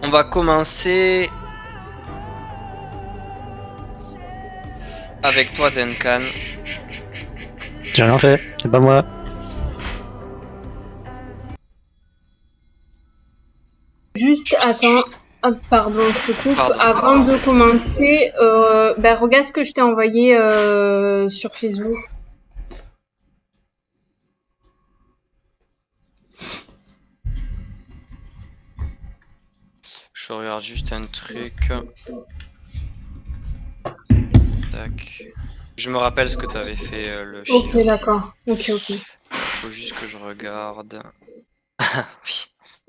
On va commencer avec toi, Duncan. J'ai rien fait, c'est pas moi. Juste, attends. Hop, pardon, je te coupe. Pardon. Avant de commencer, regarde ce que je t'ai envoyé sur Facebook. Je regarde juste un truc. Tac. Je me rappelle ce que tu avais fait, le Ok, chiffre. d'accord. Ok. Faut juste que je regarde.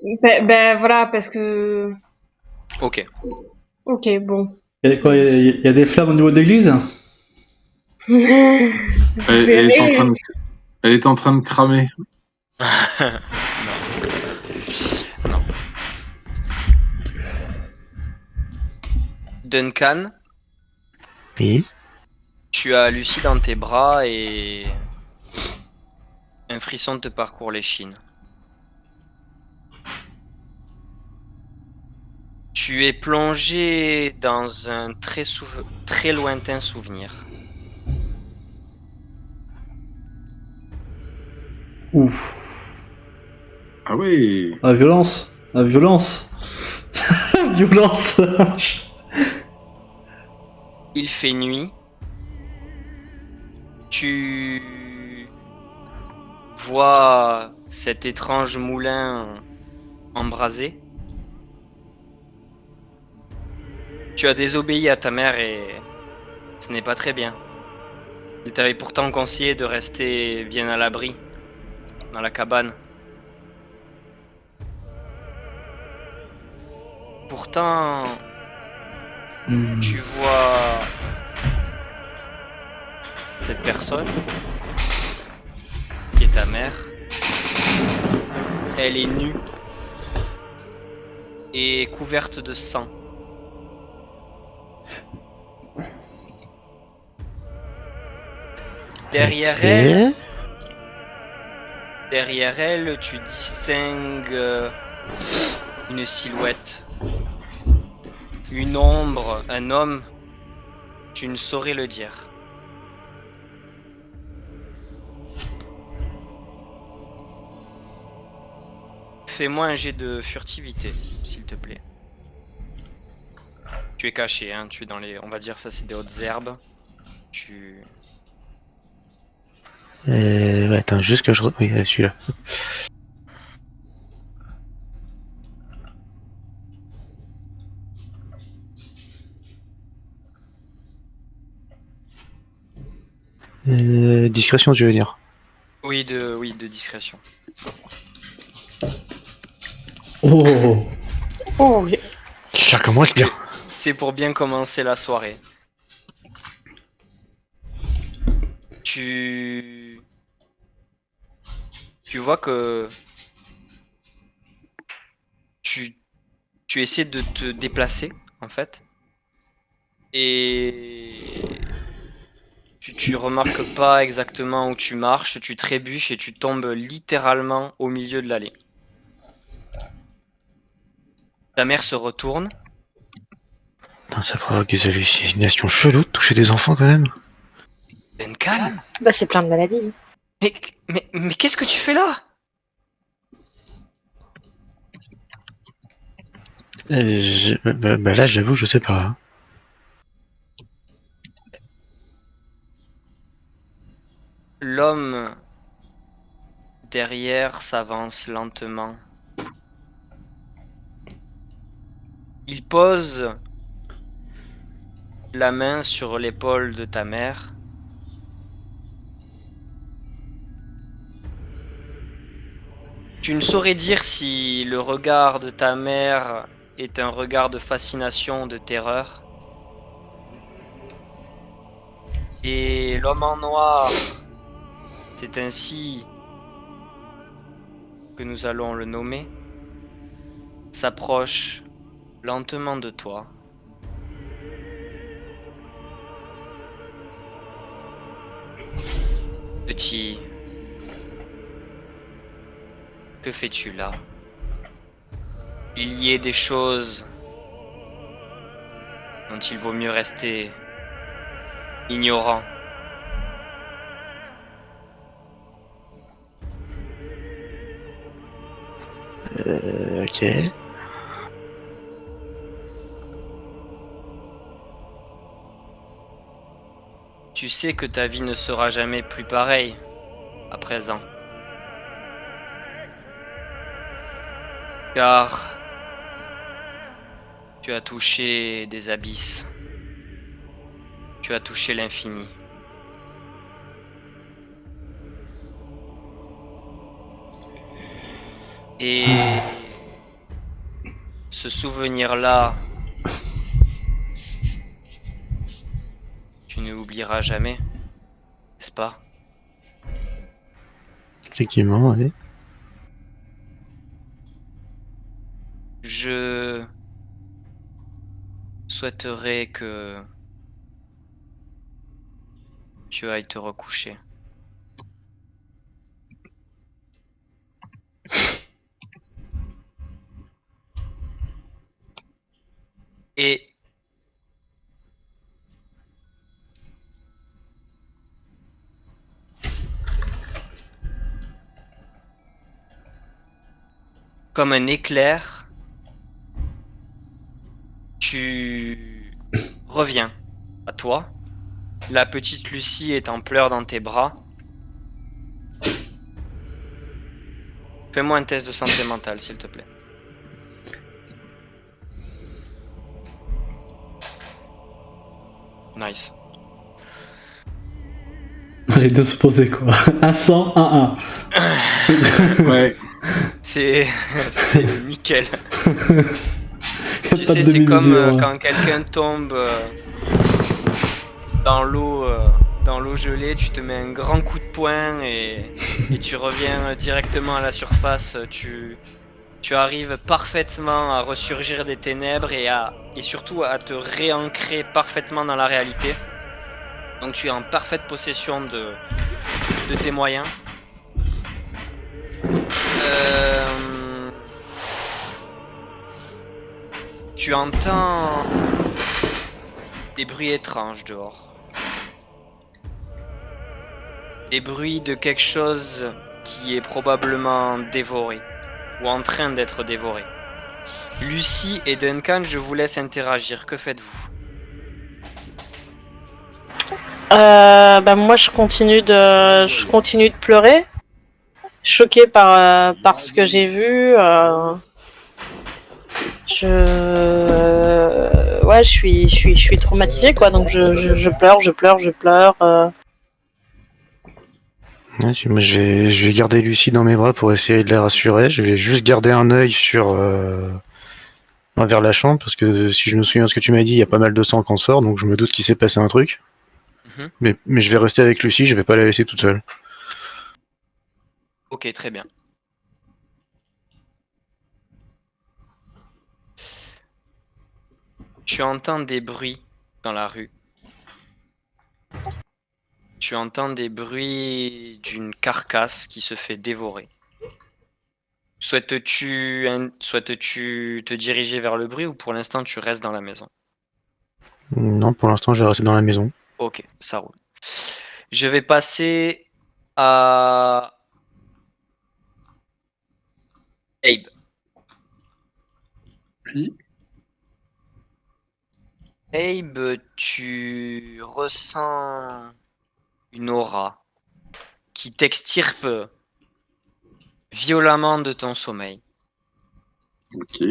Oui. Voilà, parce que... Ok. Ok, bon. Il y a quoi, il y a des flammes au niveau de l'église? Vous Elle est en verrez. train de, elle est en train de cramer. Non. Duncan, Oui. tu as Lucie dans tes bras et un frisson te parcourt l'échine. Tu es plongé dans un très lointain souvenir. Ouf. Ah oui. La violence. La violence. La violence. Il fait nuit. Tu vois cet étrange moulin embrasé. Tu as désobéi à ta mère et ce n'est pas très bien. Il t'avait pourtant conseillé de rester bien à l'abri, dans la cabane. Pourtant, tu vois cette personne, qui est ta mère. Elle est nue et couverte de sang. Derrière Ok. elle, tu distingues une silhouette, une ombre, un homme. Tu ne saurais le dire. Fais-moi un jet de furtivité, s'il te plaît. Tu es caché, hein, tu es dans les... On va dire ça, c'est des hautes herbes. Tu... Ouais, attends, juste que je... Oui, celui-là. Discrétion, tu veux dire. Oui, de discrétion. Oh. Oh, ça commence bien. C'est pour bien commencer la soirée. Tu vois que tu essaies de te déplacer, en fait. Et tu remarques pas exactement où tu marches, tu trébuches et tu tombes littéralement au milieu de l'allée. Ta mère se retourne. Putain, ça provoque des hallucinations cheloues de toucher des enfants quand même. Duncan, Bah, c'est plein de maladies. mais qu'est-ce que tu fais là? Là, j'avoue, je sais pas. L'homme derrière s'avance lentement. Il pose la main sur l'épaule de ta mère. Tu ne saurais dire si le regard de ta mère est un regard de fascination, de terreur. Et l'homme en noir, c'est ainsi que nous allons le nommer, s'approche lentement de toi. Petit, que fais-tu là? il y ait des choses dont il vaut mieux rester ignorant. Ok. Tu sais que ta vie ne sera jamais plus pareille à présent. Car tu as touché des abysses. Tu as touché l'infini. Et ce souvenir-là, tu ne l'oublieras jamais, n'est-ce pas? Effectivement, oui. Je souhaiterais que tu ailles te recoucher. Et comme un éclair, tu reviens à toi. La petite Lucie est en pleurs dans tes bras. Fais-moi un test de santé mentale, s'il te plaît. Nice. Les deux s'opposer, quoi. Un 100, un 1. Ouais. C'est nickel. Y a Tu pas sais, de c'est comme demi-mesure, hein. quand quelqu'un tombe dans l'eau gelée, tu te mets un grand coup de poing et tu reviens directement à la surface. Tu arrives parfaitement à ressurgir des ténèbres et surtout à te réancrer parfaitement dans la réalité. Donc tu es en parfaite possession de tes moyens. Tu entends des bruits étranges dehors. Des bruits de quelque chose qui est probablement dévoré ou en train d'être dévoré. Lucie et Duncan, je vous laisse interagir. Que faites-vous? Moi je continue de pleurer, choquée par ce que j'ai vu. Ouais, je suis traumatisée, quoi. Donc je pleure. Ouais, moi, je vais garder Lucie dans mes bras pour essayer de la rassurer. Je vais juste garder un œil vers la chambre, parce que si je me souviens de ce que tu m'as dit, il y a pas mal de sang qui en sort, donc je me doute qu'il s'est passé un truc. Mhm. Mais je vais rester avec Lucie, je vais pas la laisser toute seule. Ok, très bien. Tu entends des bruits dans la rue. Tu entends des bruits d'une carcasse qui se fait dévorer. Souhaites-tu te diriger vers le bruit ou pour l'instant tu restes dans la maison? Non, pour l'instant, je vais rester dans la maison. Ok, ça roule. Je vais passer à Abe. Oui. Abe, tu ressens une aura qui t'extirpe violemment de ton sommeil. Ok.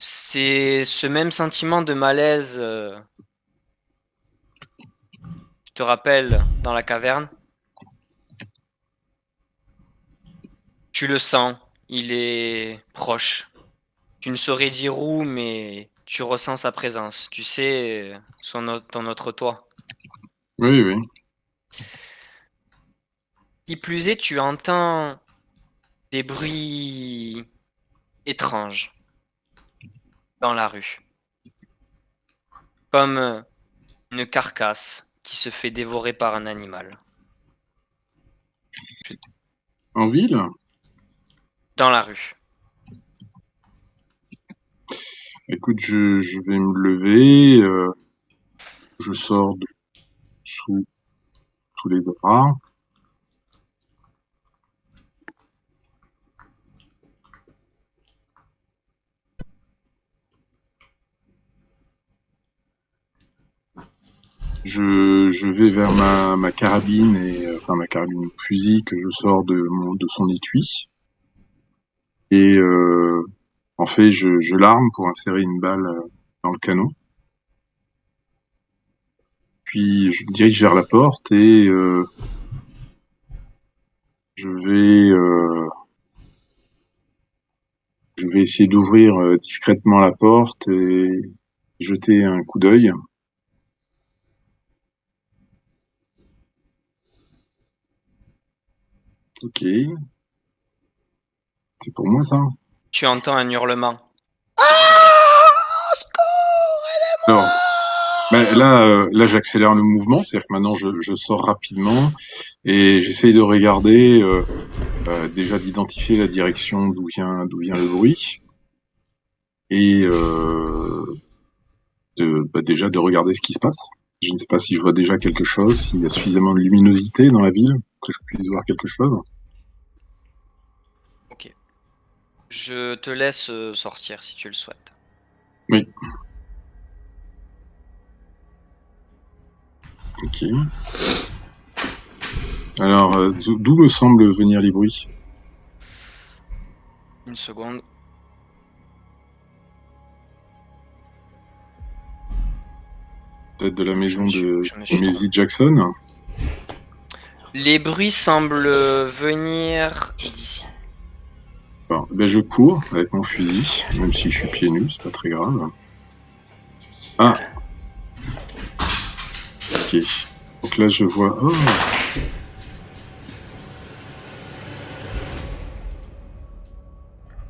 C'est ce même sentiment de malaise. Tu te rappelles dans la caverne? Tu le sens, il est proche. Tu ne saurais dire où, mais tu ressens sa présence. Tu sais, dans notre toit. Oui, oui. Qui plus est, tu entends des bruits étranges dans la rue. Comme une carcasse qui se fait dévorer par un animal. En ville? dans la rue. Écoute, je vais me lever, je sors de sous tous les draps. Je vais vers ma carabine enfin ma carabine fusil que je sors de son étui. Et en fait, je l'arme pour insérer une balle dans le canon. Puis je me dirige vers la porte et je vais essayer d'ouvrir discrètement la porte et jeter un coup d'œil. Ok. C'est pour moi, ça? Tu entends un hurlement. Alors, là, j'accélère le mouvement, c'est-à-dire que maintenant, je sors rapidement et j'essaye de regarder, déjà d'identifier la direction d'où vient le bruit et déjà de regarder ce qui se passe. Je ne sais pas si je vois déjà quelque chose, s'il y a suffisamment de luminosité dans la ville, que je puisse voir quelque chose. Ok. Je te laisse sortir si tu le souhaites. Oui. Ok. Alors, d'où me semblent venir les bruits? Une seconde. Peut-être de la maison de je me suis Maisie Jackson? Les bruits semblent venir d'ici. Bon, ben je cours avec mon fusil, même si je suis pieds nus, c'est pas très grave. Ah! Ok. Donc là, je vois... Oh!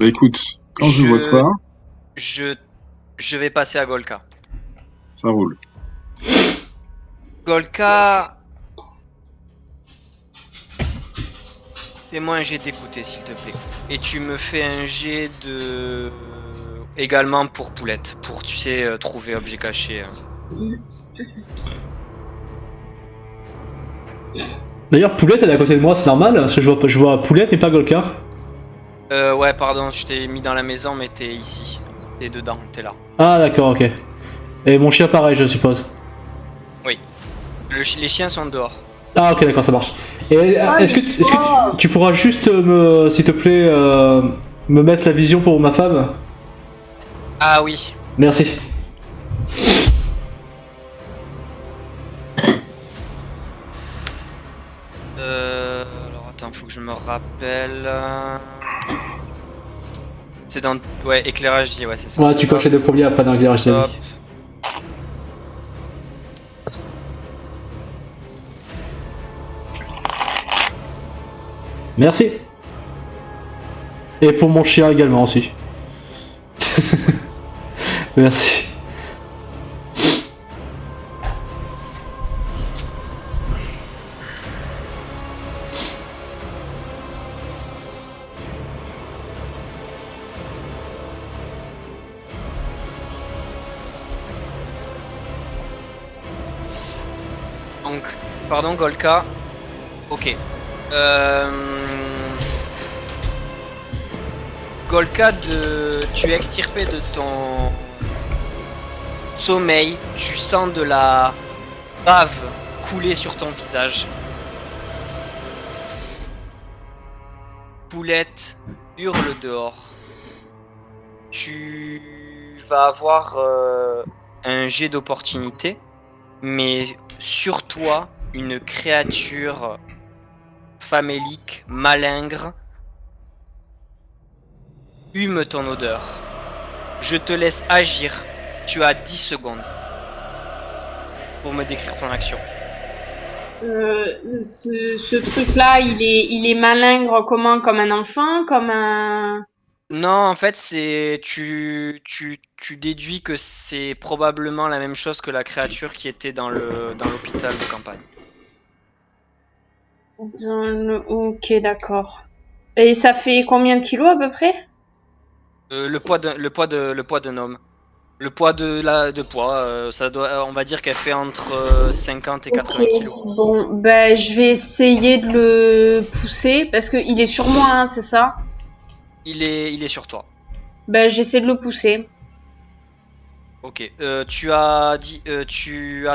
Bah écoute, quand je vois ça, Je vais passer à Golka. ça roule. Golka... Fais-moi un jet d'écouter, s'il te plaît. Et tu me fais un jet de... Également pour Poulette. Pour, tu sais, trouver objet caché. D'ailleurs, Poulette, elle est à côté de moi, c'est normal, parce que je vois Poulette mais pas Golka. Ouais, pardon, je t'ai mis dans la maison, mais t'es ici. T'es dedans, t'es là. Ah, d'accord, ok. Et mon chien, pareil, je suppose. Oui. Les chiens sont dehors. Ah, ok, d'accord, ça marche. Et est-ce que tu pourras juste s'il te plaît, me mettre la vision pour ma femme? Ah oui. Merci. Alors attends, faut que je me rappelle. C'est dans... Ouais, éclairage dit, ouais, c'est ça. Ouais, tu coches les deux premiers après dans le virage de la Hop. vie. Merci. Et pour mon chien également aussi. Merci. Donc, pardon, Golka. Ok. Golka, tu es extirpé de ton sommeil. Tu sens de la bave couler sur ton visage. Poulette hurle dehors. Tu vas avoir un jet d'opportunité, mais sur toi, une créature famélique, malingre, hume ton odeur. Je te laisse agir. Tu as 10 secondes pour me décrire ton action. Ce truc-là, il est malingre comment? Comme un enfant? Comme un... Non, en fait, c'est tu déduis que c'est probablement la même chose que la créature qui était dans l'hôpital de campagne. Ok, d'accord. Et ça fait combien de kilos à peu près? Le poids d'un homme. Le poids de poids, ça doit, on va dire qu'elle fait entre 50 et 80 kilos. Bon, ben je vais essayer de le pousser parce qu'il est sur moi, hein, c'est ça? Il est sur toi. Ben j'essaie de le pousser. Ok. Tu as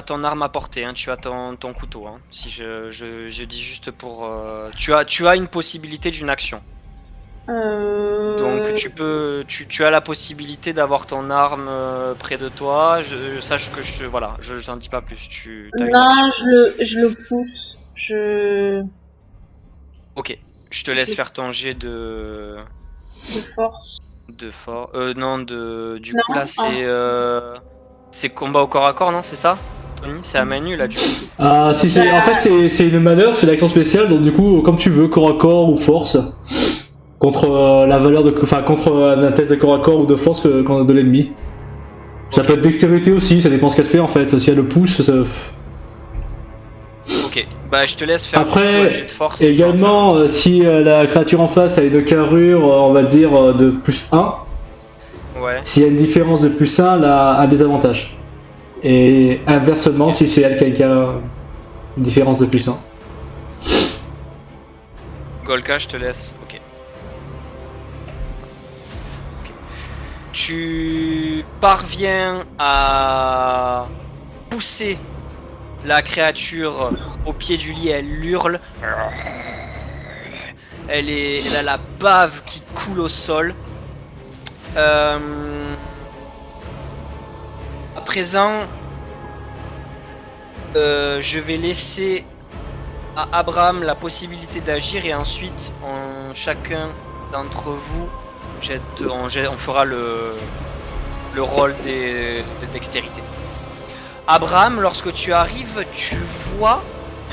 ton arme à portée, hein, tu as ton couteau. Hein, si je dis juste pour. Tu as une possibilité d'une action. Donc tu as la possibilité d'avoir ton arme près de toi. Sache que je t'en dis pas plus. T'as une Non, action. je le pousse. Ok. Je te laisse faire ton jet de force. non du Non, coup là c'est combat au corps à corps, non, c'est ça, Tony? C'est à main nue là du coup. En fait, c'est une manœuvre, c'est l'action spéciale, donc du coup, comme tu veux, corps à corps ou force, contre la valeur contre un test de corps à corps ou de force qu'on a de l'ennemi. Ça peut être dextérité aussi, ça dépend ce qu'elle fait en fait. Si elle le pousse, ça... Ok, bah je te laisse faire Après, un jet de force. également, si la créature en face a une carrure, on va dire, de plus 1, Ouais. s'il y a une différence de plus 1, elle a un désavantage. Et inversement, si c'est elle qui a une différence de plus 1. Golka, je te laisse. Ok. Tu parviens à pousser la créature au pied du lit, elle hurle. Elle a la bave qui coule au sol. À présent, je vais laisser à Abraham la possibilité d'agir et ensuite chacun d'entre vous on fera le rôle de dextérité. Abraham, lorsque tu arrives, tu vois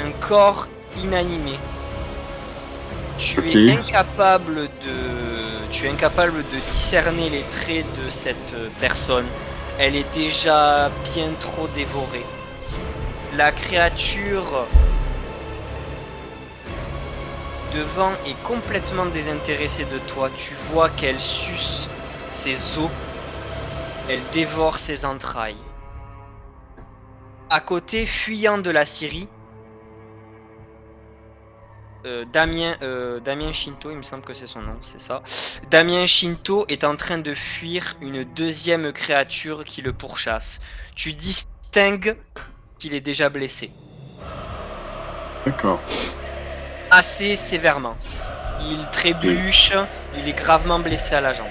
un corps inanimé. Tu es incapable de discerner les traits de cette personne. Elle est déjà bien trop dévorée. La créature devant est complètement désintéressée de toi. Tu vois qu'elle suce ses os. Elle dévore ses entrailles. À côté, fuyant de la Syrie, Damien Shinto, il me semble que c'est son nom, c'est ça. Damien Shinto est en train de fuir une deuxième créature qui le pourchasse. Tu distingues qu'il est déjà blessé. D'accord. Assez sévèrement. Il trébuche, il est gravement blessé à la jambe.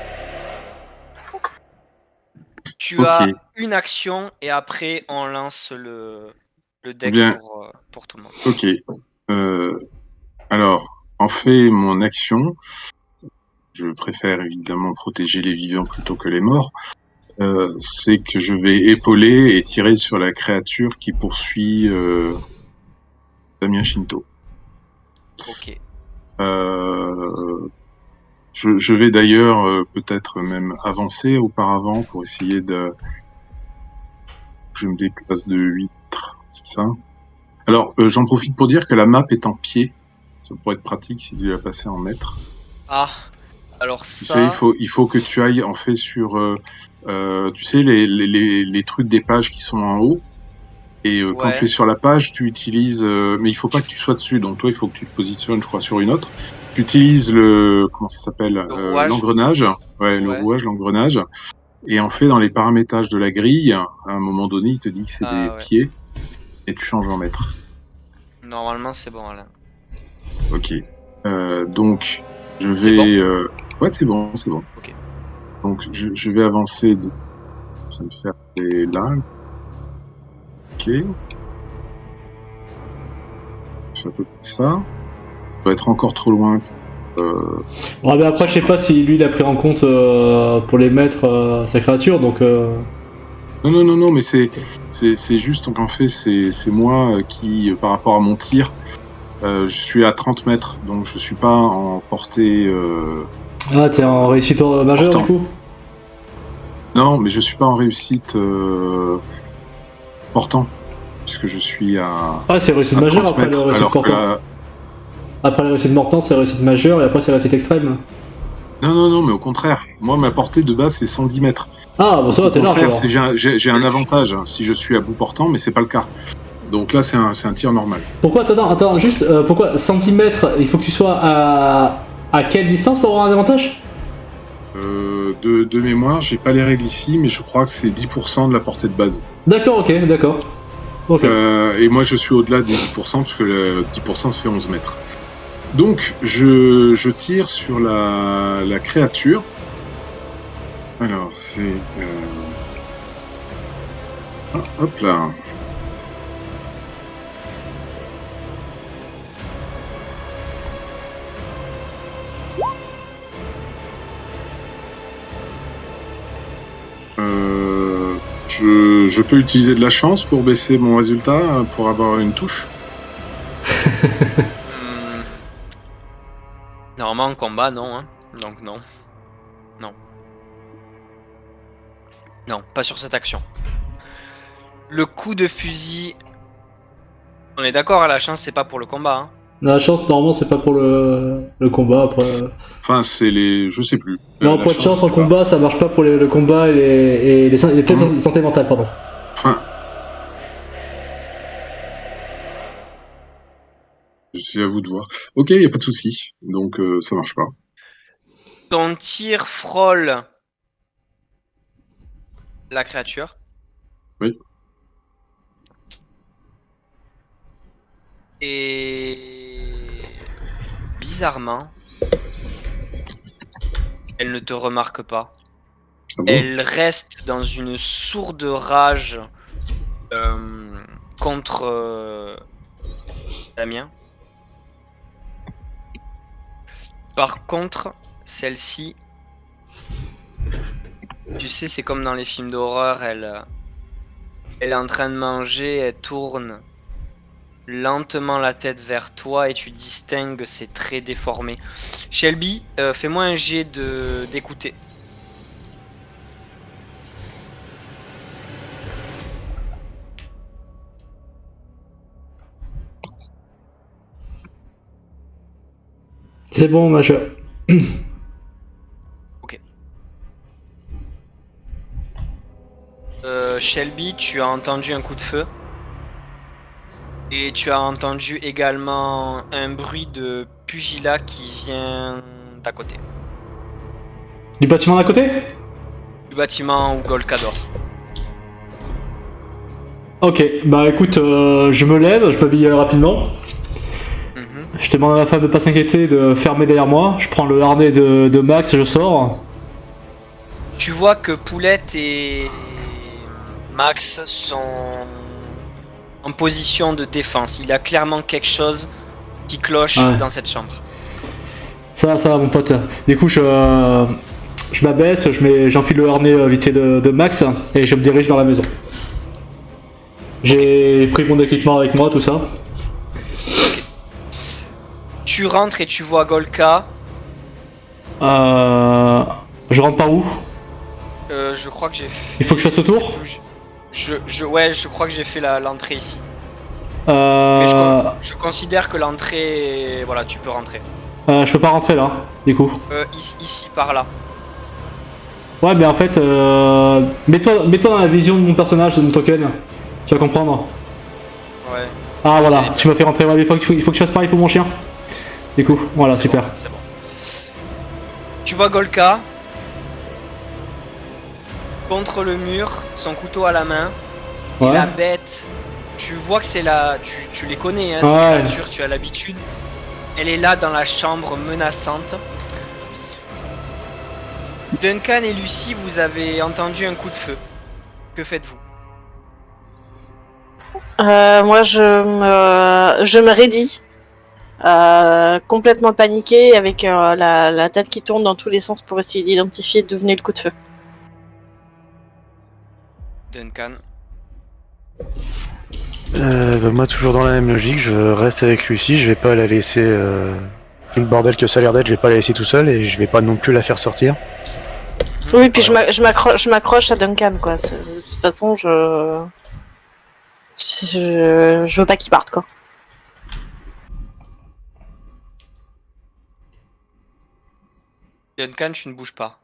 Tu as une action et après on lance le dex pour tout le monde. Ok. Alors, en fait, mon action, je préfère évidemment protéger les vivants plutôt que les morts, c'est que je vais épauler et tirer sur la créature qui poursuit Damien Shinto. Ok. Je vais d'ailleurs peut-être même avancer auparavant pour essayer de... Je me déplace de 8, c'est ça? Alors, j'en profite pour dire que la map est en pied. Ça pourrait être pratique si tu la passais en mètres. Ah, alors tu ça... sais, il faut que tu ailles en fait sur... tu sais, les trucs des pages qui sont en haut. Et quand tu es sur la page, tu utilises... mais il faut pas que tu sois dessus. Donc toi, il faut que tu te positionnes, je crois, sur une autre. Tu utilises le... Comment ça s'appelle? L'engrenage. Ouais, le rouage, l'engrenage. Et en fait, dans les paramétrages de la grille, à un moment donné, il te dit que c'est des pieds. Et tu changes en mètres. Normalement, c'est bon, là. Ok. Donc, je vais... Ouais, c'est bon, c'est bon. Ok. Donc, je vais avancer de... Ça me fait là. Ok. C'est à peu près ça. Ça doit être encore trop loin. Ouais, mais après, je sais pas si lui, il a pris en compte pour les mettre sa créature, donc... Non, mais c'est juste, donc en fait, c'est moi qui, par rapport à mon tir, je suis à 30 mètres, donc je suis pas en portée... Ah, t'es en réussite majeure, du coup? Non, mais je suis pas en réussite portant, puisque je suis à... Ah, c'est réussite majeure après le réussite portant. Après la réussite mortante, c'est la réussite majeure et après c'est la réussite extrême. Non, mais au contraire. Moi, ma portée de base, c'est 110 mètres. Ah, bon, ça va, Au t'es large contraire, alors. j'ai un avantage hein, si je suis à bout portant, mais c'est pas le cas. Donc là, c'est un tir normal. Pourquoi, attends, juste, pourquoi 110 mètres, il faut que tu sois à quelle distance pour avoir un avantage? De mémoire, j'ai pas les règles ici, mais je crois que c'est 10% de la portée de base. D'accord, ok, d'accord. Ok. Et moi, je suis au-delà des 10%, parce que le 10% ça fait 11 mètres. Donc, je tire sur la créature. Alors, c'est... Ah, hop là. Je peux utiliser de la chance pour baisser mon résultat, pour avoir une touche. Normalement, en combat, non. Hein. Donc, non. Non. Non, pas sur cette action. Le coup de fusil... On est d'accord, la chance, c'est pas pour le combat. Hein. La chance, normalement, c'est pas pour le combat, après... Enfin, c'est les... Je sais plus. Non, La point de chance je en sais pas. combat, ça marche pas pour le combat et les tests de santé mentale, pardon. Enfin... C'est à vous de voir. Ok, y a pas de souci. Donc, ça marche pas. Ton tir frôle la créature. Oui. Et bizarrement, elle ne te remarque pas. Ah bon? Elle reste dans une sourde rage contre Damien. Par contre, celle-ci, tu sais, c'est comme dans les films d'horreur, elle est en train de manger, elle tourne lentement la tête vers toi et tu distingues ses traits déformés. Shelby, fais-moi un jet d'écouter. C'est bon, majeur. Shelby, tu as entendu un coup de feu. Et tu as entendu également un bruit de pugilat qui vient d'à côté. Du bâtiment d'à côté? Du bâtiment où Golkador. Ok, bah écoute, je me lève, je m'habille rapidement. Je demande à ma femme de pas s'inquiéter, de fermer derrière moi. Je prends le harnais de Max, je sors. Tu vois que Poulette et Max sont en position de défense. Il y a clairement quelque chose qui cloche dans cette chambre. Ça va mon pote. Du coup, je m'abaisse, j'enfile le harnais vite fait de Max et je me dirige vers la maison. J'ai pris mon équipement avec moi, tout ça. Okay. Tu rentres et tu vois Golka. Je rentre par où? Je crois que j'ai fait... Il faut que je fasse le tour? Ouais, je crois que j'ai fait l'entrée ici. Mais je considère que l'entrée... Voilà, tu peux rentrer. Je peux pas rentrer là, du coup. Ici, par là. Ouais, mais en fait, mets-toi dans la vision de mon personnage, de mon token. Tu vas comprendre. Ouais. Ah voilà, tu m'as fait rentrer. Ouais, mais il faut que je fasse pareil pour mon chien. Du coup, voilà, super. Bon, c'est bon. Tu vois Golka contre le mur, son couteau à la main. Ouais. Et la bête, tu vois que c'est la... Tu les connais, hein, ces créatures, tu as l'habitude. Elle est là dans la chambre menaçante. Duncan et Lucie, vous avez entendu un coup de feu. Que faites-vous? Moi, je me raidis. Complètement paniquée, avec la tête qui tourne dans tous les sens pour essayer d'identifier d'où venait le coup de feu. Duncan. Moi, toujours dans la même logique, je reste avec Lucie, je vais pas la laisser... Tout le bordel que ça a l'air d'être, je vais pas la laisser tout seul et je vais pas non plus la faire sortir. Oui, puis je m'accroche à Duncan, quoi. De toute façon, je veux pas qu'il parte, quoi. Duncan, tu ne bouges pas.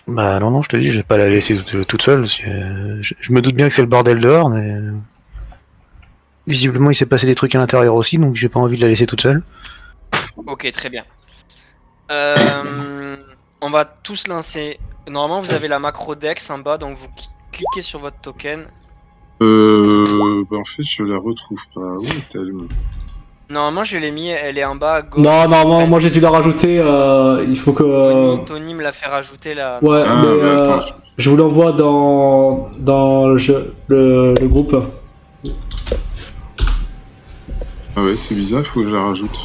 Bah non, je te dis, je vais pas la laisser toute seule. Parce que, je me doute bien que c'est le bordel dehors, mais visiblement il s'est passé des trucs à l'intérieur aussi, donc j'ai pas envie de la laisser toute seule. Ok, très bien. On va tous lancer. Normalement, vous avez la macro Dex en bas, donc vous cliquez sur votre token. En fait, je la retrouve pas. Où est-elle? Normalement, je l'ai mis, elle est en bas à gauche. Non, moi j'ai dû la rajouter, il faut que... Tony me l'a fait rajouter là. Ouais, Ah, mais bah, attends. je vous l'envoie dans le groupe. Ah ouais, c'est bizarre, il faut que je la rajoute.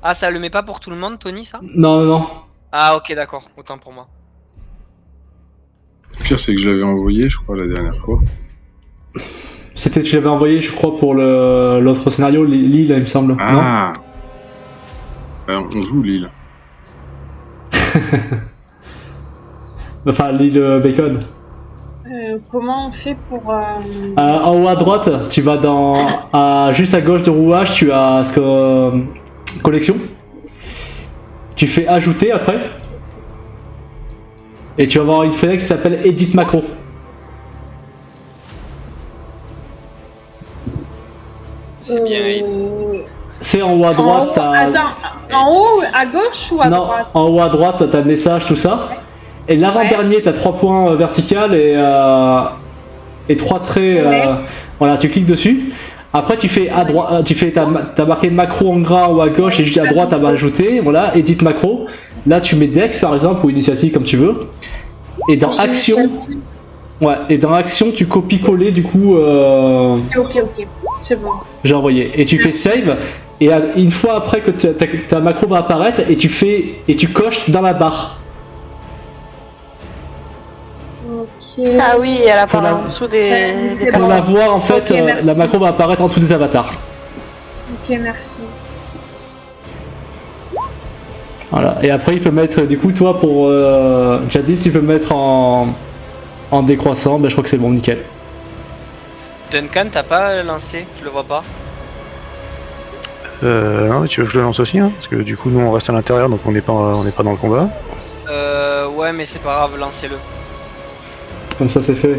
Ah, ça le met pas pour tout le monde, Tony, ça? Non. Ah, ok, d'accord, autant pour moi. Le pire, c'est que je l'avais envoyé, je crois, la dernière fois. Je l'avais envoyé, je crois, pour l'autre scénario, Lille, il me semble. Non Ah on joue Lille. Enfin, Lille Bacon. Comment on fait pour... En haut à droite, tu vas juste à gauche de rouage, tu as collection. Tu fais ajouter après. Et tu vas avoir une fenêtre qui s'appelle Edit Macro. C'est bien. C'est en haut à droite, t'as... Attends, en haut, à gauche ou à Non, droite? en haut à droite, t'as le message, tout ça. Et l'avant-dernier, t'as 3 points verticales et 3 traits. Voilà, tu cliques dessus. Après, tu fais à droite, t'as marqué macro en gras ou à gauche et juste à droite, t'as ajouté. Voilà, edit macro. Là, tu mets Dex par exemple ou initiative comme tu veux. Et dans action, tu copies-coller du coup. Ok, c'est bon. J'ai envoyé. Et tu fais save. Et une fois après que ta macro va apparaître, et tu coches dans la barre. Ok. Ah oui, elle apparaît Pour la- en dessous des c'est Pour bon. la voir, en fait, Ok, merci. la macro va apparaître en dessous des avatars. Ok, merci. Voilà. Et après, il peut mettre, du coup, toi, pour Jadis, il peut mettre en décroissant. Ben, je crois que c'est bon, nickel. Duncan, t'as pas lancé? Je le vois pas. Non, mais tu veux que je le lance aussi, hein, parce que du coup nous on reste à l'intérieur, donc on n'est pas dans le combat. Ouais, mais c'est pas grave, lancez-le. Comme ça, c'est fait.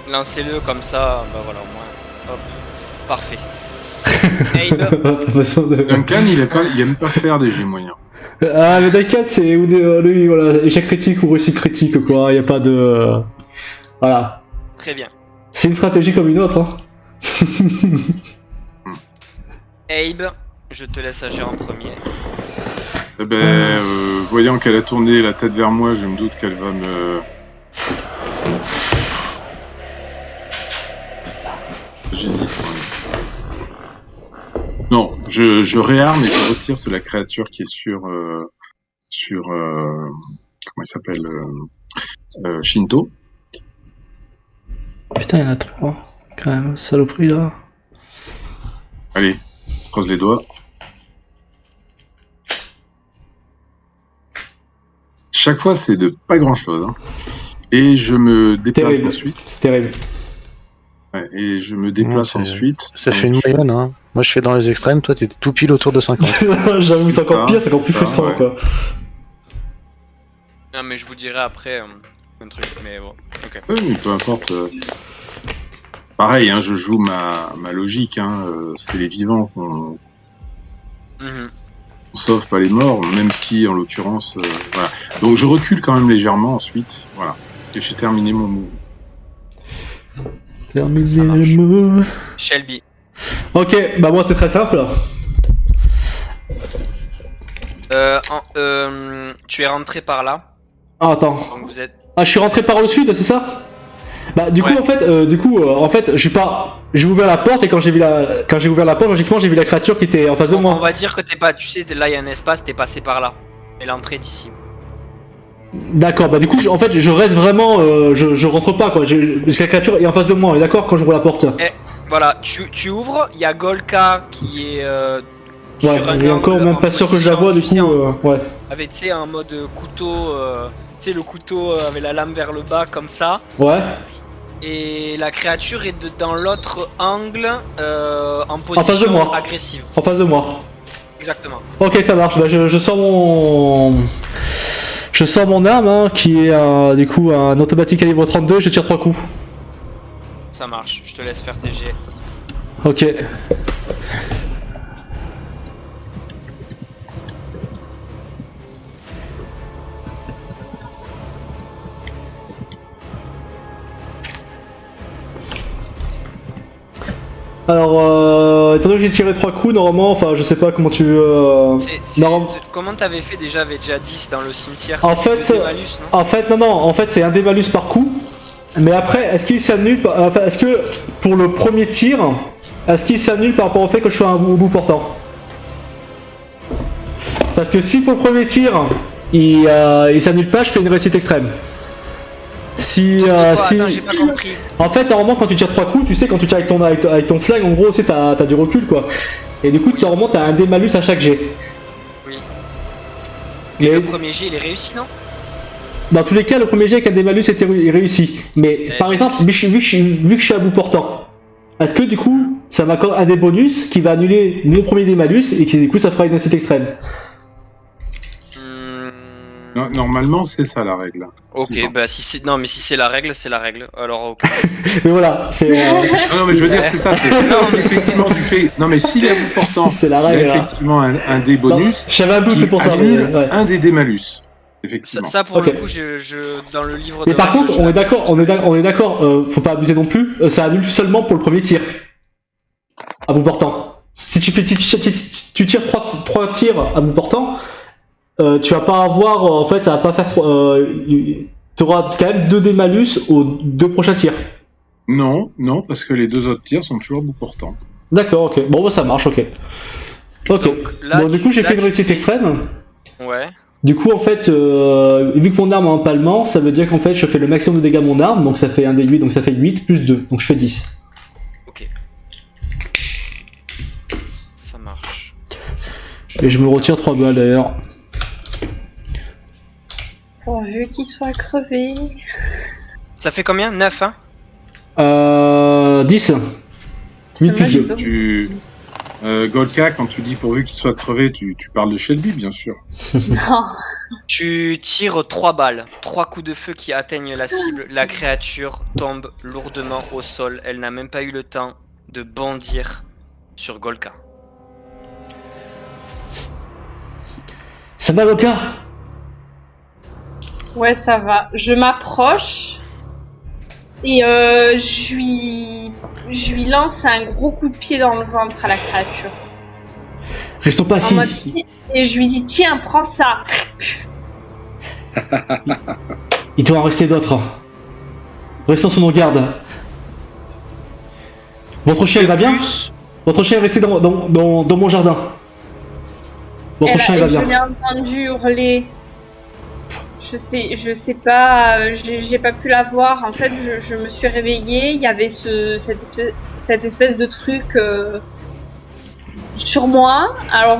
Lancez-le comme ça, bah voilà, au moins. Hop, parfait. Abe, Pas besoin de- Duncan, il aime pas faire des jets moyens. Ah, mais Duncan, c'est lui, voilà, échec critique ou réussite critique, quoi. Il y a pas de. Voilà. très bien. C'est une stratégie comme une autre, hein. Abe, je te laisse agir en premier. Voyant qu'elle a tourné la tête vers moi, je me doute qu'elle va me... J'hésite. Non, je réarme et je retire sur la créature qui est sur comment il s'appelle Shinto. Putain, il y en a 3. Quand même, saloperie, là. Allez, croise les doigts. Chaque fois, c'est de pas grand-chose. Hein. Et je me déplace Terrible. ensuite. C'est terrible. Ouais, et je me déplace Non, ensuite. Ça fait une moyenne, hein. Moi je fais dans les extrêmes, toi t'es tout pile autour de 50. J'avoue, c'est encore ça, pire, c'est encore plus c'est ça, frustrant, ouais. quoi. Non, mais je vous dirai après un truc, mais bon, ok. Oui, mais peu importe. Pareil, hein, je joue ma logique. Hein, c'est les vivants qu'on Mhm. sauve, pas les morts, même si en l'occurrence. Voilà. Donc je recule quand même légèrement ensuite. Voilà. Et j'ai terminé mon mouvement. Terminé Ça marche. le mot. Shelby. Ok, bah moi c'est très simple. Tu es rentré par là, Ah, attends. donc vous êtes. Ah, je suis rentré par le sud, c'est ça? Bah du coup Ouais. en fait, je suis pas. J'ai ouvert la porte et quand j'ai ouvert la porte, logiquement j'ai vu la créature qui était en face de On moi. va dire que t'es pas. Tu sais, là il y a un espace, t'es passé par là. Et l'entrée est ici. D'accord, bah du coup en fait je reste vraiment, je rentre pas quoi. Parce que la créature est en face de moi, on est d'accord quand j'ouvre la porte. Voilà, tu ouvres, il y a Golka qui est. Ouais, sur un et encore angle même en pas sûr que je la position, vois du tu sais, coup. Ouais. Avec, tu sais, un mode couteau. Tu sais, le couteau avec la lame vers le bas, comme ça. Ouais. Et la créature est dans l'autre angle en face de position moi. agressive. En face de moi. Exactement. Ok, ça marche. Bah, je sors mon. Je sors mon arme, hein, qui est du coup un automatique calibre 32, je tire 3 coups. Ça marche, je te laisse faire tes jets. Ok. Alors, étant donné que j'ai tiré 3 coups, normalement, enfin, je sais pas comment tu veux. Comment t'avais fait déjà avec déjà 10 dans le cimetière? En C'était fait, deux malus, non non, en fait, c'est un des malus par coup. Mais après, est-ce qu'il s'annule enfin, est-ce que pour le premier tir, est-ce qu'il s'annule par rapport au fait que je sois au bout portant? Parce que si pour le premier tir, il s'annule pas, je fais une réussite extrême. Si, Attends, j'ai pas compris. En fait, normalement, quand tu tires 3 coups, tu sais, quand tu tires avec ton flingue, en gros, c'est t'as du recul, quoi. Et du coup, normalement, t'as un dé malus à chaque jet. Oui. Mais Le premier jet, il est réussi, non? dans tous les cas, le premier jet avec un dé malus était réussi. Mais par exemple, vu que je suis à bout portant, est-ce que du coup, ça m'accorde un des bonus qui va annuler mon premier dé malus et que du coup, ça fera une réussite extrême? Non, normalement, c'est ça la règle. Ok, Non. bah si c'est non mais si c'est la règle, c'est la règle. Alors ok. Mais voilà, c'est. Non, mais je veux dire, c'est ça. Non, c'est effectivement du fait. Non, mais s'il est à bout portant, C'est la il y a règle. Là. effectivement un dé bonus. J'avais un doute, qui c'est pour ça. annule Mais, ouais. un des dés malus. Effectivement. Ça pour Ok. le coup, dans le livre Mais de par règles, contre, je on est l'avais d'accord, on est d'accord, faut pas abuser non plus, ça annule seulement pour le premier tir. À bout portant. Si tu tires 3 tirs à bout portant, tu vas pas avoir, en fait, ça va pas faire tu auras quand même 2 dés malus aux 2 prochains tirs. Non, parce que les 2 autres tirs sont toujours à bout portant. D'accord, ok. Bon, bah ça marche, ok. Ok. Donc, là, Bon, du coup, j'ai là, fait une tu réussite fais- extrême. Ouais. Du coup, en fait, vu que mon arme est empalement, ça veut dire qu'en fait, je fais le maximum de dégâts de mon arme, donc ça fait un D8, donc ça fait 8 plus 2, donc je fais 10. Ok. Ça marche. Et je me retire 3 balles d'ailleurs. Pourvu qu'il soit crevé. Ça fait combien? 9, hein? 10. 8 plus 2. Tu. Golka, quand tu dis pourvu qu'il soit crevé, tu parles de Shelby, bien sûr. Non. Tu tires 3 balles, 3 coups de feu qui atteignent la cible. La créature tombe lourdement au sol. Elle n'a même pas eu le temps de bondir sur Golka. Ça va, Loka? Ouais, ça va. Je m'approche et je lui lance un gros coup de pied dans le ventre à la créature. Restons pas En assis. mode, et je lui dis tiens, prends ça. Il doit en rester d'autres. Restons sur nos gardes. Votre chien il va bien? Plus, Votre chien est resté dans mon jardin. Votre chien il va Je bien. l'ai entendu hurler. Je sais pas, j'ai pas pu la voir. En fait, je me suis réveillée. Il y avait cette espèce de truc sur moi. Alors,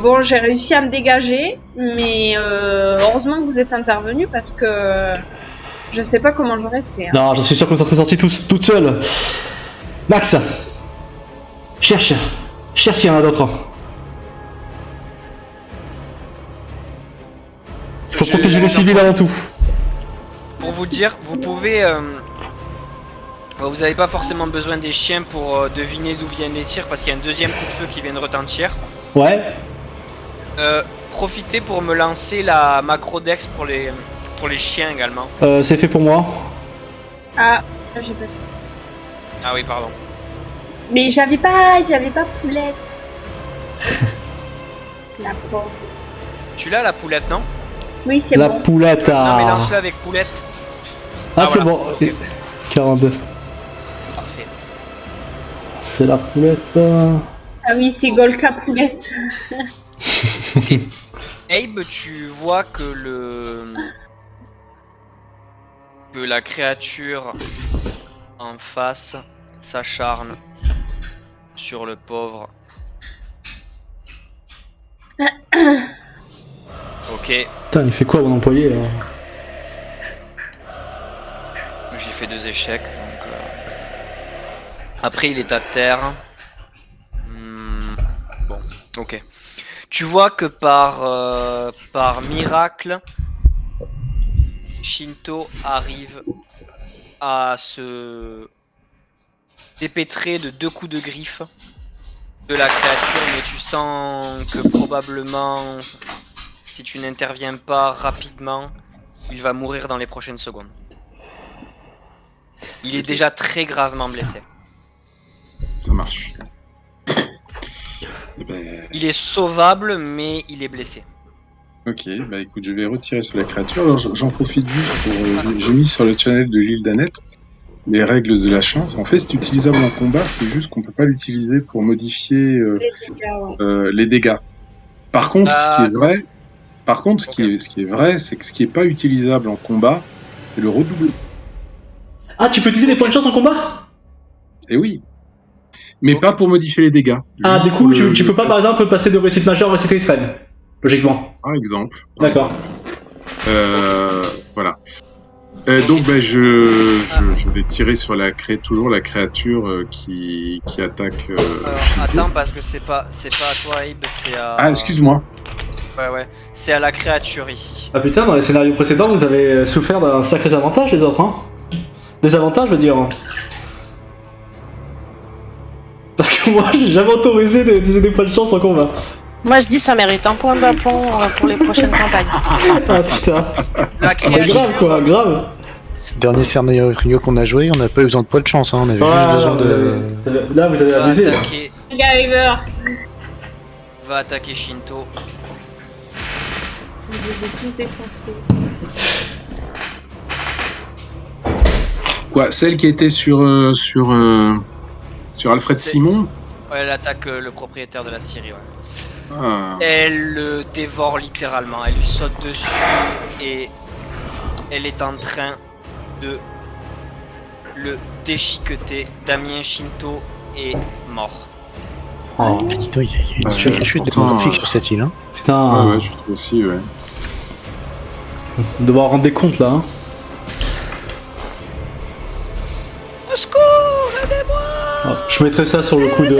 bon, j'ai réussi à me dégager. Mais heureusement que vous êtes intervenu parce que je sais pas comment j'aurais fait. Hein. Non, je suis sûr que vous serez sortis toute seule. Max, cherche s'il y en a d'autres. Il faut protéger les civils avant tout. pour vous dire, vous pouvez... vous n'avez pas forcément besoin des chiens pour deviner d'où viennent les tirs parce qu'il y a un deuxième coup de feu qui vient de retentir. Ouais. Profitez pour me lancer la macro-dex pour les chiens également. C'est fait pour moi. Ah, j'ai pas fait. Ah oui, pardon. Mais j'avais pas Poulette. La pauvre. Tu l'as la poulette, non? Oui, c'est La bon. poulette Non mais à... lance-le avec poulette. Ah, c'est voilà. bon. Ok. 42. Parfait. C'est la poulette. Ah oui, c'est Golka Poulette. Abe, tu vois que la créature en face s'acharne sur le pauvre. Ok, Putain, il fait quoi mon employé là? j'ai fait 2 échecs. Donc, après, il est à terre. Bon, ok. Tu vois que par miracle, Shinto arrive à se dépêtrer de 2 coups de griffe de la créature, mais tu sens que probablement, si tu n'interviens pas rapidement, il va mourir dans les prochaines secondes. Il est déjà très gravement blessé. Ça marche. Eh ben, Il est sauvable, mais il est blessé. ok, bah écoute, je vais retirer sur la créature. Alors j'en profite juste pour... j'ai mis sur le channel de l'île d'Annette les règles de la chance. En fait, c'est utilisable en combat, c'est juste qu'on peut pas l'utiliser pour modifier Les dégâts, ouais. les dégâts. Par contre, ce qui est vrai, Ok. ce qui est vrai, c'est que ce qui est pas utilisable en combat, c'est le redoublement. Ah, tu peux utiliser les points de chance en combat? Et oui. Mais Ok. pas pour modifier les dégâts. Ah, Juste du coup, pour tu peux pas par exemple passer de réussite majeure à réussite extrême. Logiquement. Par exemple. D'accord. Voilà. Donc ben, je vais tirer sur toujours la créature qui attaque. Alors, attends, parce que c'est pas à toi, Abe, c'est à... Ah, excuse-moi. Ouais. C'est à la créature ici. Ah putain, dans les scénarios précédents, vous avez souffert d'un sacré avantage, les autres, hein. Des avantages, je veux dire. Parce que moi, j'ai jamais autorisé d'utiliser des points de chance en combat. Moi, je dis ça mérite un point d'aplomb pour les prochaines campagnes. Ah putain. La Ah, créature... grave quoi, grave. Dernier scénario qu'on a joué, on n'a pas eu besoin de poids de chance, hein, on avait juste besoin de... Là, vous avez va abusé. Là. attaquer, Guyver. va attaquer Shinto. Je les ai tous défoncés. Quoi, celle qui était sur Alfred C'est- Simon. Ouais, elle attaque le propriétaire de la scierie, ouais. Ah. Elle le dévore littéralement, elle lui saute dessus et elle est en train de le déchiqueter. Damien Shinto est mort. Oh, Dis donc, il y a une Ouais, sacrée chute pourtant, démographique sur cette île. Hein. putain. Ouais, je trouve aussi, ouais. On va devoir rendre des comptes là. Hein. Au secours, aidez-moi! Oh, je mettrai ça sur le coup de.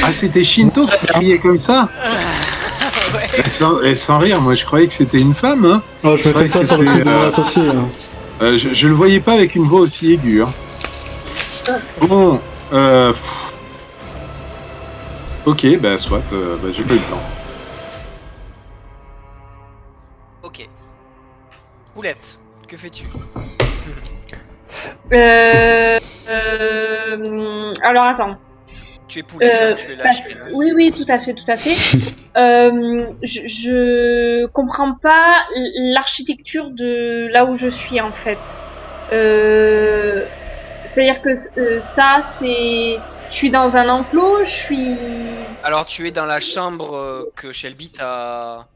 Ah, c'était Shinto qui criait comme ça. Ouais. Et sans rire, moi je croyais que c'était une femme. Hein. Oh, je mettrai Ouais, ça sur le coup de c'était, mon associé. Hein. Je le voyais pas avec une voix aussi aiguë. Hein. Bon, ok, bah soit, j'ai pas eu le temps. Ok. Poulette, que fais-tu? Alors attends. Tu es Poulette, hein, tu es Parce- lâché. oui, tout à fait. Je comprends pas l'architecture de là où je suis en fait. C'est-à-dire que ça, c'est, je suis dans un enclos, je suis. Alors tu es dans la chambre que Shelby t'a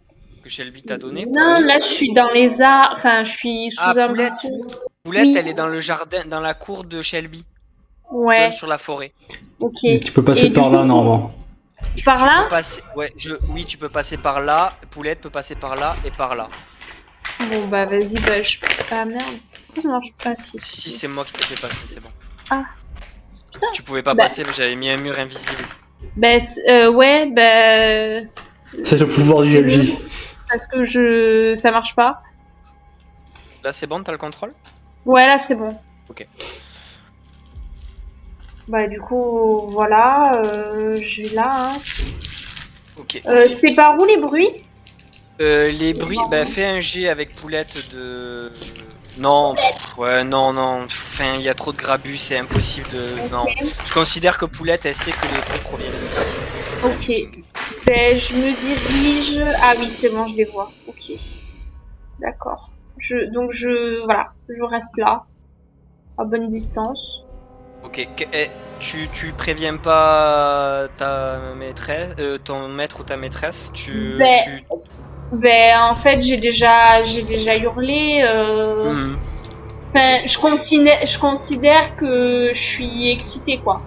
donné pour Non, aller- là, je suis dans les arbres. Enfin, je suis sous Ah, un Poulette. buisson. Poulette, Oui. elle est dans le jardin, dans la cour de Shelby, qui Ouais. donne sur la forêt. Ok. Tu peux passer Et du par là coup, normalement. Par Tu là. peux passer... Oui, tu peux passer par là. Poulette peut passer par là et par là. Bon bah vas-y, bah je. Ah merde. Pourquoi ça marche pas si? Si, c'est moi qui t'ai fait passer, c'est bon. Ah. Putain. Tu pouvais pas Bah. passer, mais j'avais mis un mur invisible. Bah ouais, bah C'est le pouvoir du MJ. parce que ça marche pas. Là, c'est bon, t'as le contrôle? Ouais, là c'est bon. Ok. Bah du coup, voilà, je vais là. Hein. Ok. C'est par où les bruits? Les bruits, bah fais un jet avec Poulette de... Non, ouais, non, enfin, il y a trop de grabus, c'est impossible de... Non. Ok. Je considère que Poulette, elle sait que les bruits proviennent d'ici. Ok. Ben je me dirige. Ah oui, c'est bon, je les vois. Ok. D'accord. Donc voilà, je reste là, à bonne distance. Ok, tu préviens pas ta maîtresse, ton maître ou ta maîtresse, Ben en fait j'ai déjà hurlé. Mhm. Enfin, je considère que je suis excitée quoi.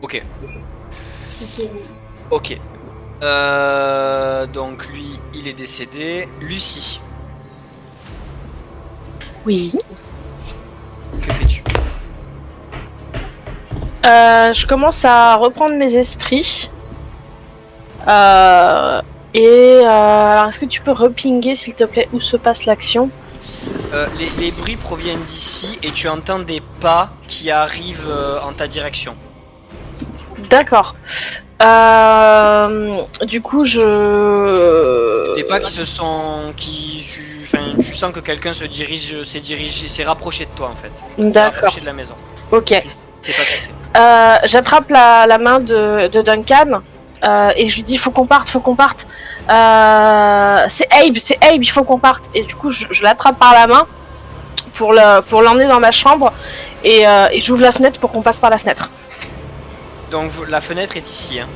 Ok. Ok. Donc lui, il est décédé. Lucie, Oui. que fais-tu? Je commence à reprendre mes esprits. Alors, est-ce que tu peux repinguer, s'il te plaît, où se passe l'action? Les bruits proviennent d'ici et tu entends des pas qui arrivent en ta direction. D'accord. Du coup, Des pas qui se sont... tu sens que quelqu'un s'est rapproché de toi en fait. S'est D'accord. rapproché de la maison. Ok. C'est pas passé. J'attrape la main de Duncan et je lui dis faut qu'on parte. C'est Abe, il faut qu'on parte. Et du coup, je l'attrape par la main pour l'emmener dans ma chambre et j'ouvre la fenêtre pour qu'on passe par la fenêtre. Donc la fenêtre est ici, hein?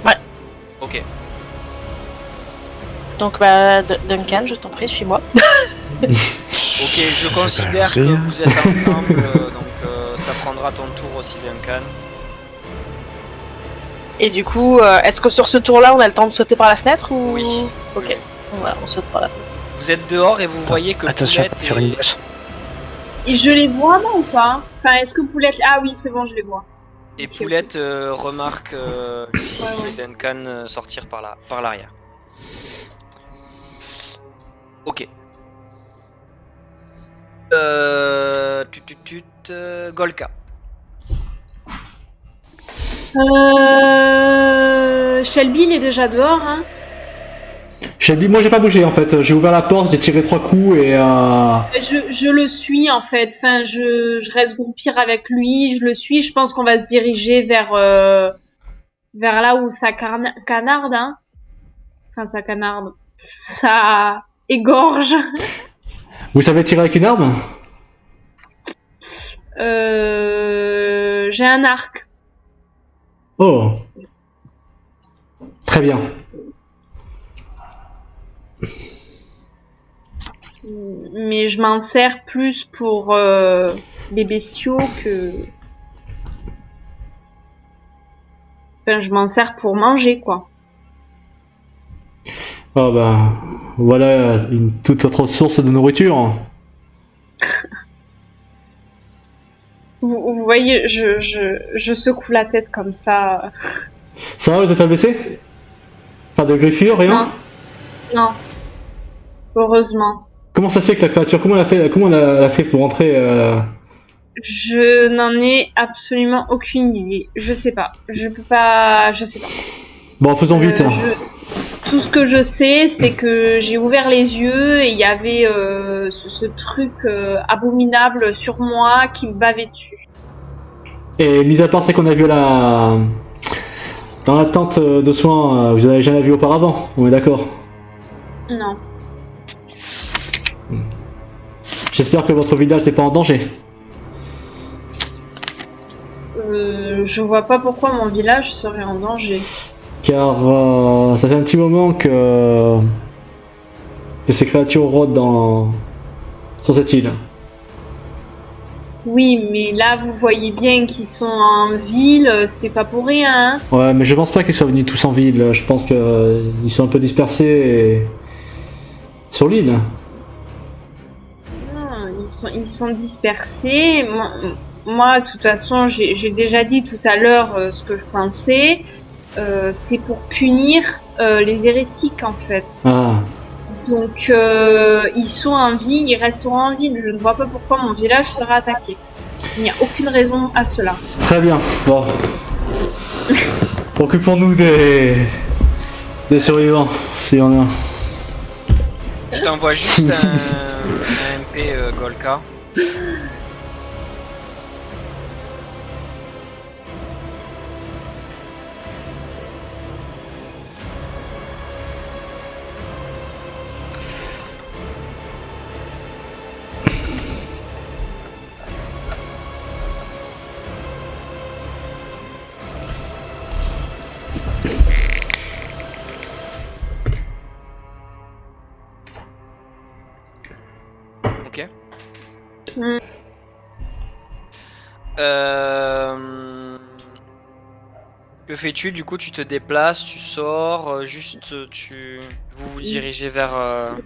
Ouais. Ok. Donc Duncan, je t'en prie, suis-moi. Ok, je considère que vous êtes ensemble, donc ça prendra ton tour aussi, Duncan. Et du coup, est-ce que sur ce tour-là, on a le temps de sauter par la fenêtre ou... Oui. Ok, on saute par la fenêtre. Vous êtes dehors et vous voyez que Attention, Poulette sur une bosse. Et je les vois, moi, ou pas? Enfin, est-ce que Poulette... Ah oui, c'est bon, je les vois. et Ok, Poulette remarque Lucie Ouais. et Duncan sortir par l'arrière. Ok. Golka. Shelby, il est déjà dehors, hein? Shelby, moi j'ai pas bougé en fait. J'ai ouvert la porte, j'ai tiré 3 coups et Je le suis, en fait. Enfin, je reste groupir avec lui, je le suis. Je pense qu'on va se diriger vers là où ça canarde, hein? Enfin, ça canarde. Ça égorge. vous savez tirer avec une arme? J'ai un arc. Oh. Très bien. Mais je m'en sers plus pour les bestiaux que... Enfin, je m'en sers pour manger, quoi. Oh bah voilà une toute autre source de nourriture. Vous voyez, je secoue la tête comme ça. Ça va, vous êtes pas blessé? Pas de griffure, rien? Non. Heureusement. Comment ça se fait que la créature, comment elle a fait pour entrer Je n'en ai absolument aucune idée. Je sais pas. Je peux pas... Je sais pas. Bon, faisons vite. Tout ce que je sais, c'est que j'ai ouvert les yeux et il y avait ce truc abominable sur moi qui me bavait dessus. Et mis à part celle qu'on a vu dans la tente de soins, vous en avez jamais vu auparavant, on est d'accord? Non. J'espère que votre village n'est pas en danger. Je vois pas pourquoi mon village serait en danger. Car ça fait un petit moment que ces créatures rôdent sur cette île. Oui, mais là, vous voyez bien qu'ils sont en ville, c'est pas pour rien, hein. Ouais, mais je pense pas qu'ils soient venus tous en ville. Je pense qu'ils sont un peu dispersés sur l'île. Non, ils sont dispersés. Moi, de toute façon, j'ai déjà dit tout à l'heure ce que je pensais. C'est pour punir les hérétiques, en fait. Ah. Donc, ils sont en ville, ils resteront en ville. Je ne vois pas pourquoi mon village sera attaqué. Il n'y a aucune raison à cela. Très bien, bon. Occupons-nous des survivants, s'il y en a. Je t'envoie juste un MP Golka. Ok. Que fais-tu? Du coup, tu te déplaces, tu sors, vous vous dirigez vers...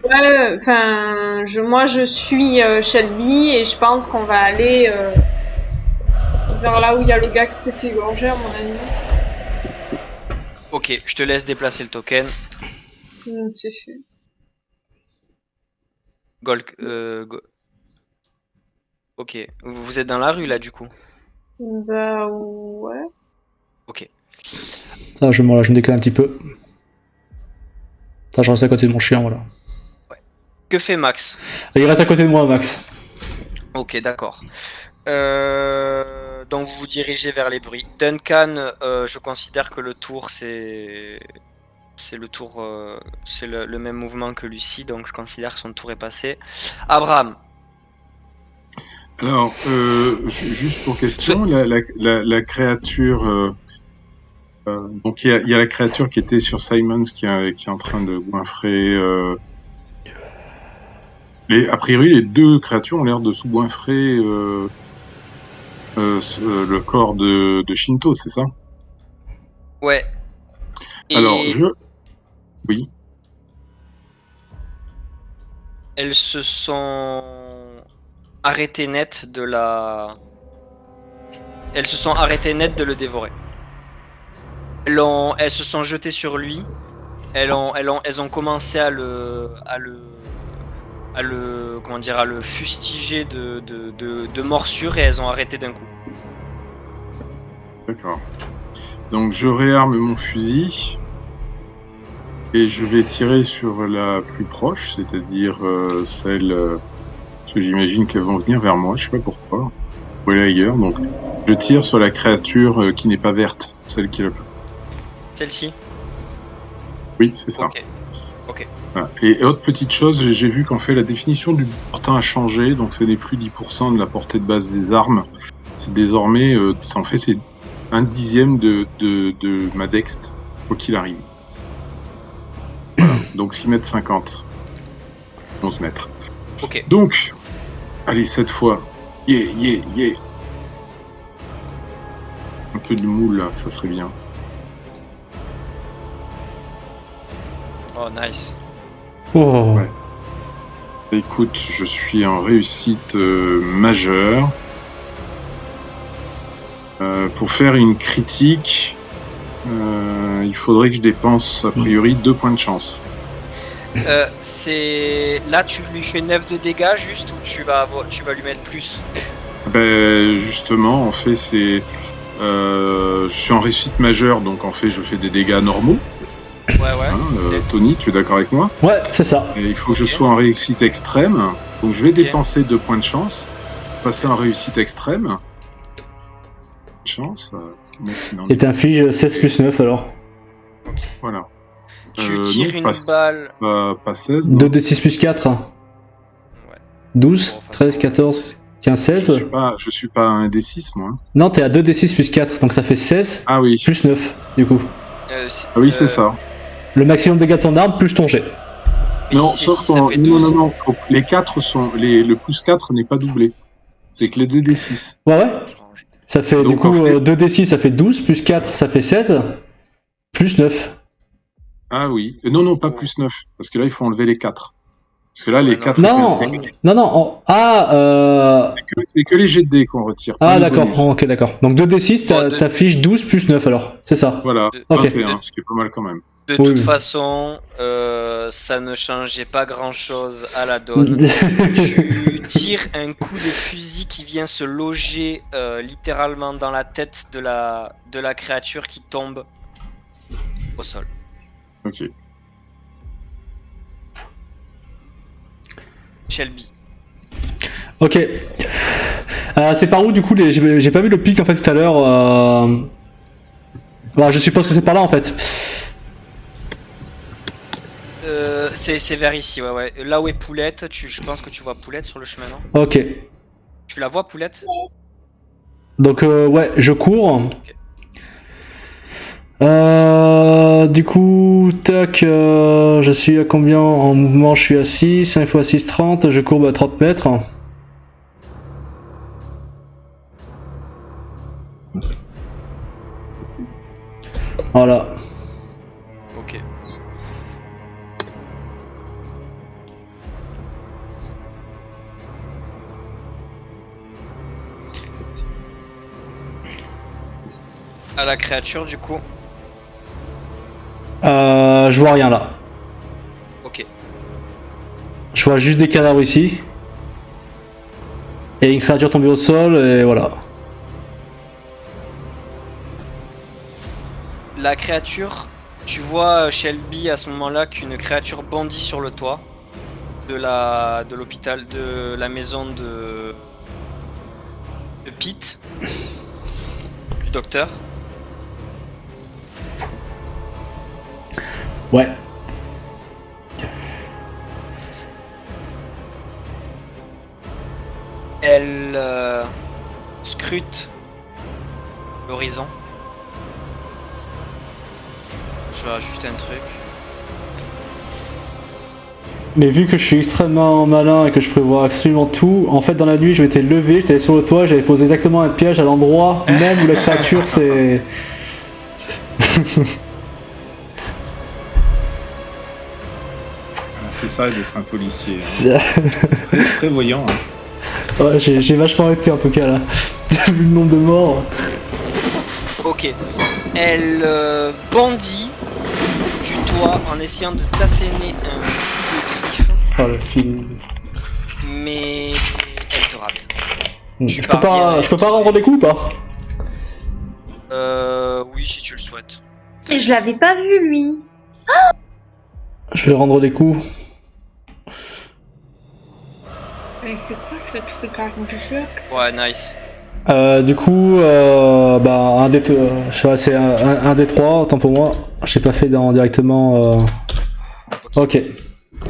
Ouais, enfin, moi je suis Shelby et je pense qu'on va aller vers là où il y a le gars qui s'est fait égorger, à mon avis. Ok, je te laisse déplacer le token. C'est fait. Ok, vous êtes dans la rue là du coup. Bah ouais. Ok. Ça, je me décale un petit peu. Ça, je reste à côté de mon chien, voilà. Que fait Max? Il reste à côté de moi, Max. Ok, d'accord. Donc vous vous dirigez vers les bruits. Duncan, je considère que le tour c'est le tour, c'est le même mouvement que Lucie, donc je considère que son tour est passé. Abraham. Alors, juste pour question, la créature. Donc il y a la créature qui était sur Simons qui est en train de goinfrer. A priori, les deux créatures ont l'air de sous-goinfrer le corps de Shinto, c'est ça? Ouais. Et Alors, oui. elles se sont arrêtées net de le dévorer. Elles se sont jetées sur lui. Elles ont commencé à le fustiger de morsures et elles ont arrêté d'un coup. D'accord. Donc je réarme mon fusil et je vais tirer sur la plus proche, c'est-à-dire celle parce que j'imagine qu'elles vont venir vers moi, je sais pas pourquoi. Ou aller ailleurs, donc je tire sur la créature qui n'est pas verte, celle qui est là. Celle-ci? Oui, c'est ça. Ok. Voilà. Et autre petite chose, j'ai vu qu'en fait la définition du portant a changé, donc ce n'est plus 10% de la portée de base des armes. C'est désormais, c'est 1/10 de ma dext, quoi qu'il arrive. Voilà. Donc 6,50 m. 11 mètres. Ok. Donc, allez, cette fois. Yeah. Un peu de moule, là, ça serait bien. Oh, nice. Oh. Ouais. Écoute, je suis en réussite majeure. Pour faire une critique, il faudrait que je dépense a priori 2 points de chance. Là, tu lui fais 9 de dégâts juste ou tu vas lui mettre plus? Ben, justement, en fait, je suis en réussite majeure, donc en fait, je fais des dégâts normaux. Ouais. Hein, Tony, tu es d'accord avec moi? Ouais, c'est ça. Et il faut que je sois en réussite extrême, donc je vais dépenser 2 points de chance, passer en réussite extrême. Chance. Et t'infliges 16 plus 9 alors. Voilà. Tu tires une balle. Pas 16. Non. 2d6 plus 4. Ouais. 12, Bon, 13, 14, 15, 16. Je suis pas un D6, moi. Non, t'es à 2d6 plus 4, donc ça fait 16 Ah oui. plus 9, du coup. Ah oui, c'est ça. Le maximum de dégâts de ton arme plus ton jet. Non, si, sauf ça fait 12. non. Les 4 sont. Le plus 4 n'est pas doublé. C'est que les 2d6. Ouais. Ça fait Donc, du coup en fait, 2d6, ça fait 12, plus 4, ça fait 16, plus 9. Ah oui. Non, pas plus 9. Parce que là, il faut enlever les 4. Parce que là, les 4 Non, étaient intégrés. non. C'est que les jets de dés qu'on retire. Ah, pas les d'accord, bonus. ok, d'accord. Donc 2d6, t'affiches 12 plus 9 alors, c'est ça. Voilà, Ok. 21, ce qui est pas mal quand même. De Oui, toute oui. façon, ça ne changeait pas grand-chose à la donne. Tu tires un coup de fusil qui vient se loger littéralement dans la tête de la créature qui tombe au sol. Ok. Shelby. Ok. C'est par où du coup j'ai pas vu le pic en fait tout à l'heure. Voilà, je suppose que c'est par là en fait. C'est vers ici, ouais. Là où est Poulette, je pense que tu vois Poulette sur le chemin, non? Ok. Tu la vois, Poulette? Donc ouais, je cours. Du coup, tac, je suis à combien en mouvement? Je suis à 6, 5 x 6, 30, je courbe à 30 mètres. Voilà. Ok. À la créature, du coup. Je vois rien là. Ok. Je vois juste des cadavres ici. Et une créature tombée au sol, et voilà. La créature, tu vois Shelby à ce moment-là qu'une créature bondit sur le toit de l'hôpital, de la maison de Pete, du docteur. Ouais. Elle scrute l'horizon. Je vais juste un truc. Mais vu que je suis extrêmement malin et que je prévois absolument tout, en fait dans la nuit je m'étais levé, j'étais allé sur le toit, j'avais posé exactement un piège à l'endroit même où la créature s'est... C'est ça d'être un policier. Hein. C'est- Prévoyant. Hein. Ouais, j'ai vachement été en tout cas là. Vu le nombre de morts. Ok. Elle bondit du toit en essayant de t'asséner un coup de griffe, Oh le film. mais elle te rate. Je peux pas rendre des coups ou pas? Oui, si tu le souhaites. Mais je l'avais pas vu, lui. Je vais rendre des coups. Mais c'est quoi ce truc à raconter? Ouais, nice. Du coup, bah, je sais pas, c'est un des trois, autant pour moi. J'ai pas fait directement. Ok.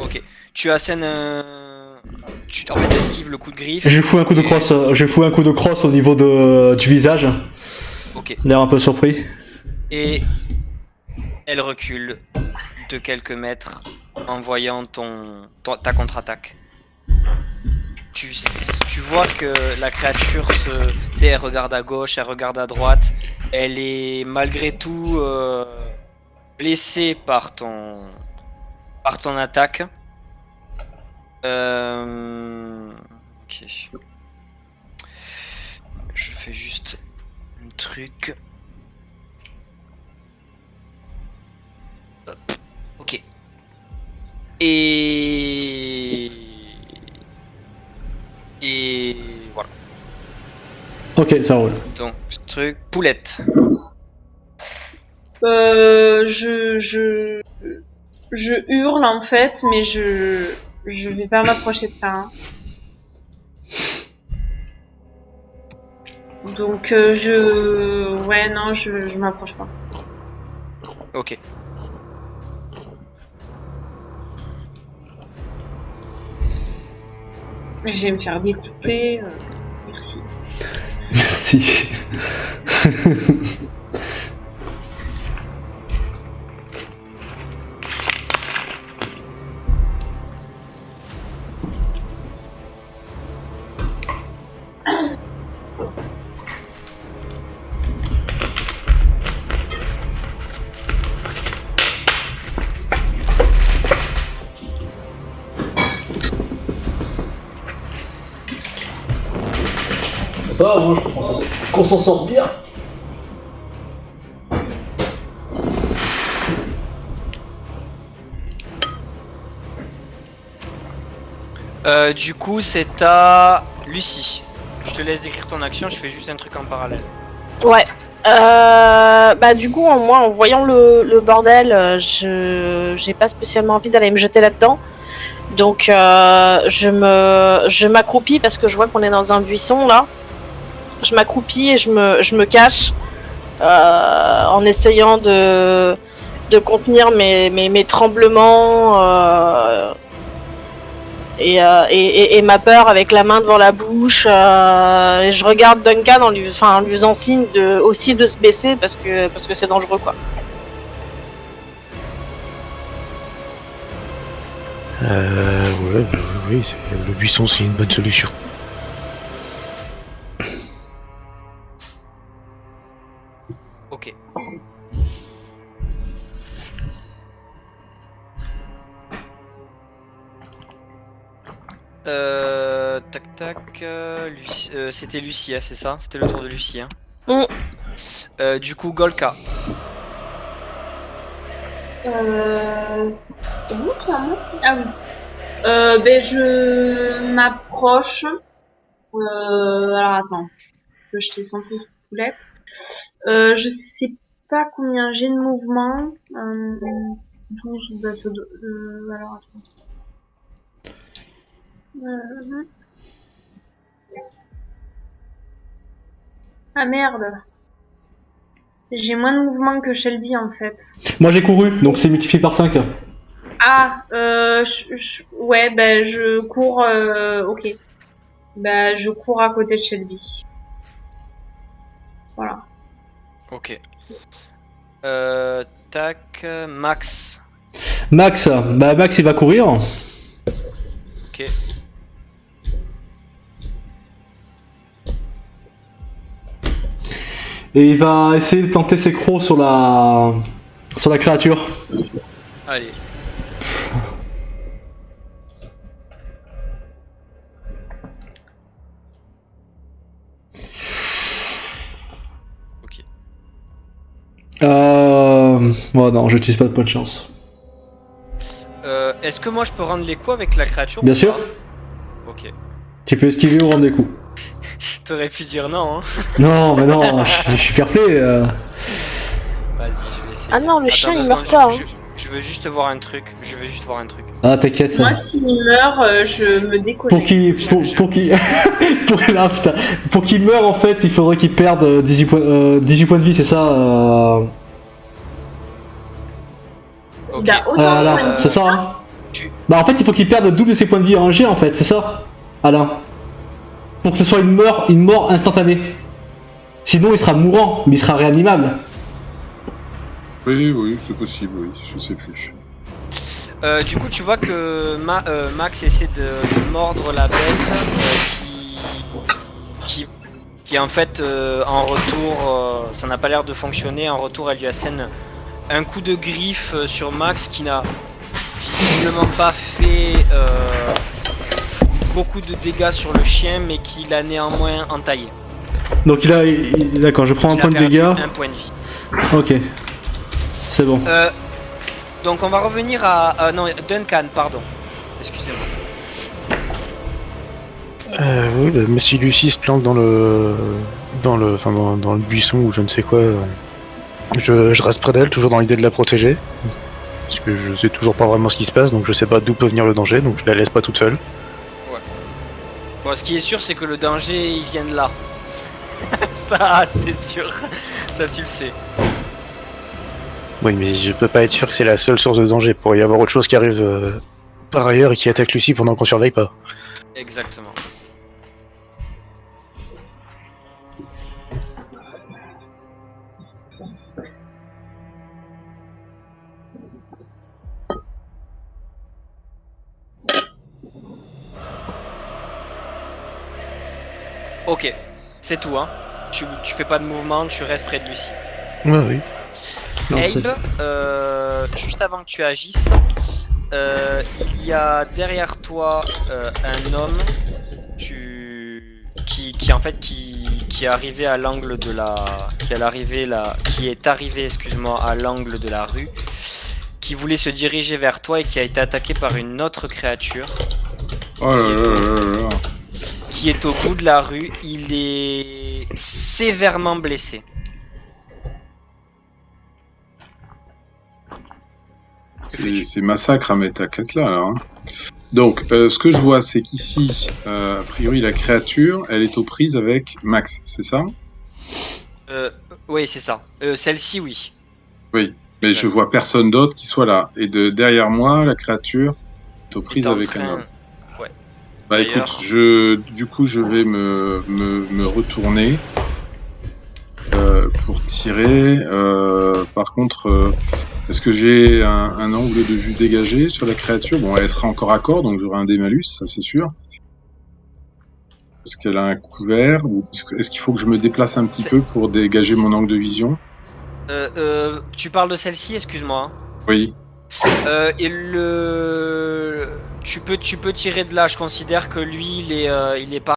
Ok. Tu assènes un... En fait, esquives le coup de griffe. J'ai foutu un coup de crosse. J'ai foutu un coup de crosse au niveau du visage. Ok. L'air un peu surpris. Et elle recule de quelques mètres en voyant ta contre-attaque. Tu vois que la créature elle regarde à gauche, elle regarde à droite. Elle est malgré tout blessée par ton attaque. Ok. Je fais juste un truc. Hop. Ok. Et voilà. Ok, ça roule. Donc, ce truc, poulette. Je hurle en fait, mais je vais pas m'approcher de ça. Hein. Donc ouais non, je m'approche pas. Ok. Je vais me faire découper. Merci. Merci. Ça va, moi je pense qu'on s'en sort bien. Du coup, c'est à Lucie. Je te laisse décrire ton action, je fais juste un truc en parallèle. Ouais. Bah du coup, moi, en voyant le bordel, j'ai pas spécialement envie d'aller me jeter là-dedans. Donc, je m'accroupis parce que je vois qu'on est dans un buisson là. Je m'accroupis et je me cache en essayant de contenir mes tremblements et ma peur avec la main devant la bouche. Et je regarde Duncan en lui faisant signe aussi de se baisser parce que c'est dangereux quoi. Ouais, oui, le buisson c'est une bonne solution. Ok. Tac tac. C'était Lucia, c'est ça? C'était le tour de Lucie. Hein. Du coup, Golka. Oui, c'est à moi. Ah oui. Ben, je m'approche. Alors attends, que je t'ai centré sur poulette. Je sais pas combien j'ai de mouvement. 12, bah, alors attends. Ah merde. J'ai moins de mouvement que Shelby en fait. Moi j'ai couru, donc c'est multiplié par 5. Ah, ouais, ben je cours. Ok. Ben je cours à côté de Shelby. Voilà. Ok. Tac, Max. Max, bah Max il va courir. Ok. Et il va essayer de planter ses crocs sur la créature. Allez. Ok. Oh non, j'utilise pas de point de chance. Est-ce que moi je peux rendre les coups avec la créature? Bien ou sûr. pas Ok. Tu peux esquiver ou rendre des coups. T'aurais pu dire non, hein. Non, mais non, je suis fair play. Vas-y, je vais essayer. Ah non, le Attends, chien, deux il meurt secondes, pas, je veux juste voir un truc. Je veux juste voir un truc. Ah, t'inquiète. Moi, s'il meurt, je me déconnecte. Pour qu'il meure, en fait, il faudrait qu'il perde 18 points de vie, c'est ça Ok. Il a autant de points de Voilà, vie c'est que ça. Hein. Bah, en fait, il faut qu'il perde le double de ses points de vie en G, en fait, c'est ça, Alain. Pour que ce soit une mort instantanée. Sinon, il sera mourant, mais il sera réanimable. Oui, c'est possible, oui, je sais plus. Du coup, tu vois que Max essaie de mordre la bête qui en fait, en retour, ça n'a pas l'air de fonctionner. En retour, elle lui assène un coup de griffe sur Max qui n'a visiblement pas fait beaucoup de dégâts sur le chien, mais qui l'a néanmoins entaillé. Donc, d'accord, je prends un Il a point de perdu dégâts. un point de vie. Ok. C'est bon. Donc on va revenir à... non, Duncan, pardon. Excusez-moi. Oui, bah, mais si Lucie se plante dans le buisson ou je ne sais quoi, je reste près d'elle, toujours dans l'idée de la protéger. Parce que je sais toujours pas vraiment ce qui se passe, donc je sais pas d'où peut venir le danger, donc je la laisse pas toute seule. Bon, ce qui est sûr, c'est que le danger, il vient de là. Ça, c'est sûr. Ça, tu le sais. Oui, mais je peux pas être sûr que c'est la seule source de danger. Il pourrait y avoir autre chose qui arrive par ailleurs et qui attaque Lucie pendant qu'on surveille pas. Exactement. Ok, c'est tout, hein. Tu fais pas de mouvement, tu restes près de Lucie. Ouais, oui. Non, Abe, juste avant que tu agisses, il y a derrière toi un homme qui en fait qui est arrivé à l'angle de la qui est arrivé, excuse-moi, à l'angle de la rue, qui voulait se diriger vers toi et qui a été attaqué par une autre créature. Oh là là là là. Qui est au bout de la rue. Il est sévèrement blessé. C'est massacre à mettre à 4 là. Hein. Donc, ce que je vois, c'est qu'ici, a priori, la créature, elle est aux prises avec Max, c'est ça? Oui, c'est ça. Celle-ci, oui. Oui, mais je vois personne d'autre qui soit là. Et derrière moi, la créature est aux prises avec un homme. Ouais. Bah D'ailleurs- écoute, du coup, je vais me retourner pour tirer. Par contre, est-ce que j'ai un angle de vue dégagé sur la créature? Bon, elle sera encore à corps, donc j'aurai un dé malus, ça c'est sûr. Est-ce qu'elle a un couvert? Ou est-ce qu'il faut que je me déplace un petit peu pour dégager mon angle de vision? Tu parles de celle-ci, excuse-moi. Oui. Et tu peux tirer de là. Je considère que lui, il est pas